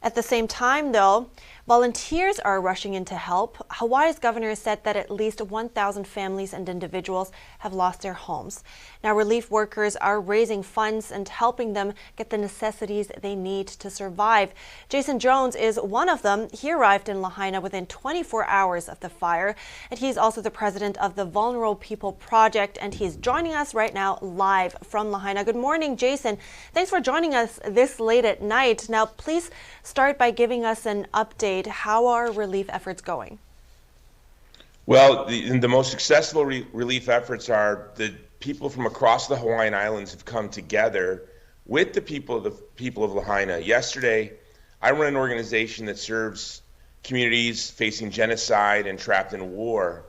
At the same time, though, volunteers are rushing in to help. Hawaii's governor said that at least 1,000 families and individuals have lost their homes. Now, relief workers are raising funds and helping them get the necessities they need to survive. Jason Jones is one of them. He arrived in Lahaina within 24 hours of the fire, and he's also the president of the Vulnerable People Project, and he's joining us right now live from Lahaina. Good morning, Jason. Thanks for joining us this late at night. Now, please start by giving us an update. How are relief efforts going? Well, the most successful relief efforts are the people from across the Hawaiian Islands have come together with the people of Lahaina. Yesterday, I run an organization that serves communities facing genocide and trapped in war,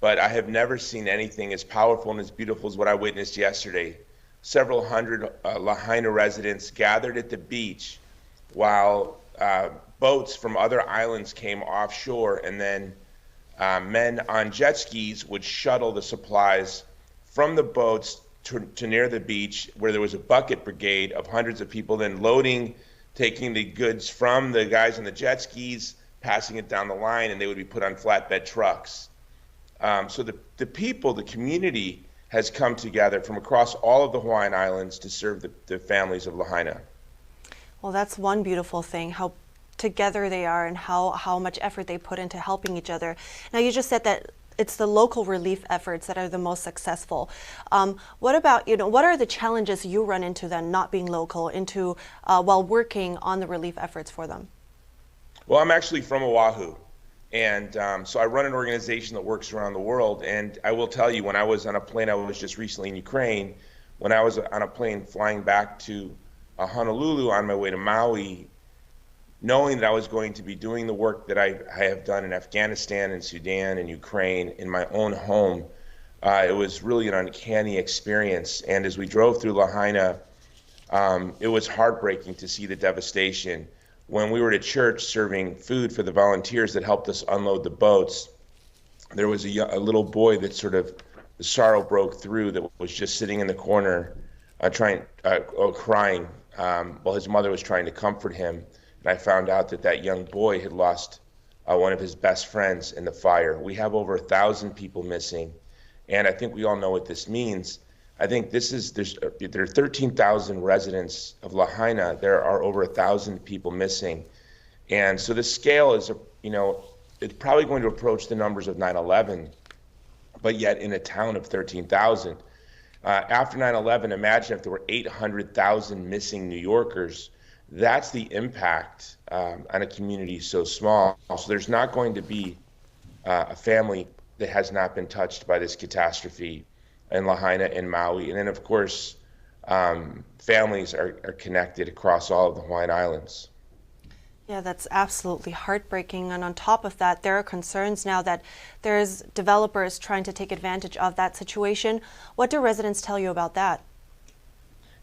but I have never seen anything as powerful and as beautiful as what I witnessed yesterday. Several hundred Lahaina residents gathered at the beach while boats from other islands came offshore, and then men on jet skis would shuttle the supplies from the boats to near the beach, where there was a bucket brigade of hundreds of people then loading, taking the goods from the guys on the jet skis, passing it down the line, and they would be put on flatbed trucks. So the people, the community, has come together from across all of the Hawaiian Islands to serve the families of Lahaina. Well, that's one beautiful thing, how together they are and how much effort they put into helping each other. Now, you just said that it's the local relief efforts that are the most successful. What about, what are the challenges you run into then, not being local, while working on the relief efforts for them? Well, I'm actually from Oahu, and so I run an organization that works around the world. And I will tell you, when I was on a plane, I was just recently in Ukraine, when I was on a plane flying back to Honolulu on my way to Maui, knowing that I was going to be doing the work that I have done in Afghanistan and Sudan and Ukraine in my own home, it was really an uncanny experience. And as we drove through Lahaina, it was heartbreaking to see the devastation. When we were at church serving food for the volunteers that helped us unload the boats, there was a little boy that the sorrow broke through, that was just sitting in the corner crying while his mother was trying to comfort him. And I found out that young boy had lost one of his best friends in the fire. We have over 1,000 people missing, and I think we all know what this means. I think there are 13,000 residents of Lahaina. There are over 1,000 people missing, and so the scale is, it's probably going to approach the numbers of 9/11, but yet in a town of 13,000. After 9/11, imagine if there were 800,000 missing New Yorkers. That's the impact on a community so small. So there's not going to be a family that has not been touched by this catastrophe in Lahaina and Maui. And then, of course, families are connected across all of the Hawaiian Islands. Yeah, that's absolutely heartbreaking. And on top of that, there are concerns now that there's developers trying to take advantage of that situation. What do residents tell you about that?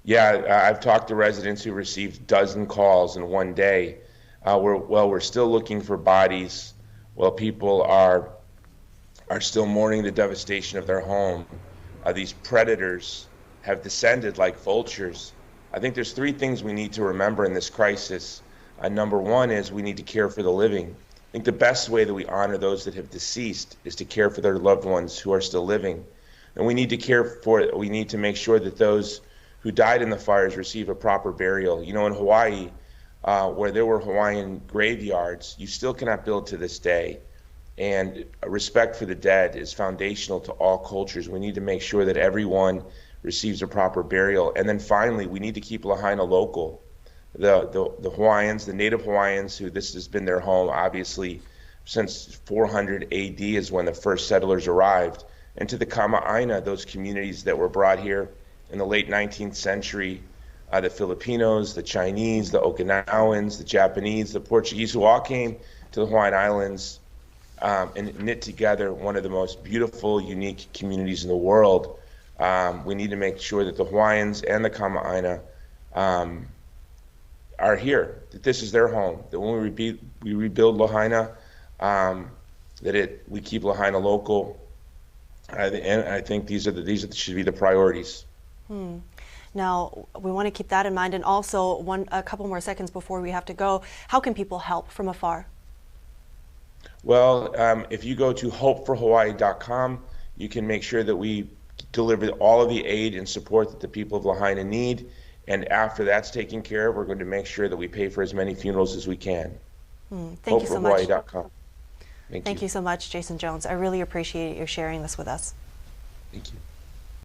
Yeah, I've talked to residents who received a dozen calls in one day. We're still looking for bodies. While people are still mourning the devastation of their home, these predators have descended like vultures. I think there's three things we need to remember in this crisis. Number one is we need to care for the living. I think the best way that we honor those that have deceased is to care for their loved ones who are still living. And we need to make sure that those who died in the fires receive a proper burial. In Hawaii, where there were Hawaiian graveyards, you still cannot build to this day. And respect for the dead is foundational to all cultures. We need to make sure that everyone receives a proper burial. And then finally, we need to keep Lahaina local. The Hawaiians, the native Hawaiians, who this has been their home, obviously, since 400 AD is when the first settlers arrived. And to the Kama'aina, those communities that were brought here in the late 19th century, the Filipinos, the Chinese, the Okinawans, the Japanese, the Portuguese, who all came to the Hawaiian Islands and knit together one of the most beautiful, unique communities in the world. We need to make sure that the Hawaiians and the Kama'aina are here, that this is their home, that when we rebuild Lahaina, we keep Lahaina local. And I think these should be the priorities. Now, we want to keep that in mind. And also, a couple more seconds before we have to go, how can people help from afar? Well, if you go to hopeforhawaii.com, you can make sure that we deliver all of the aid and support that the people of Lahaina need. And after that's taken care of, we're going to make sure that we pay for as many funerals as we can. Thank you so much. Hopeforhawaii.com. Thank you so much, Jason Jones. I really appreciate your sharing this with us. Thank you.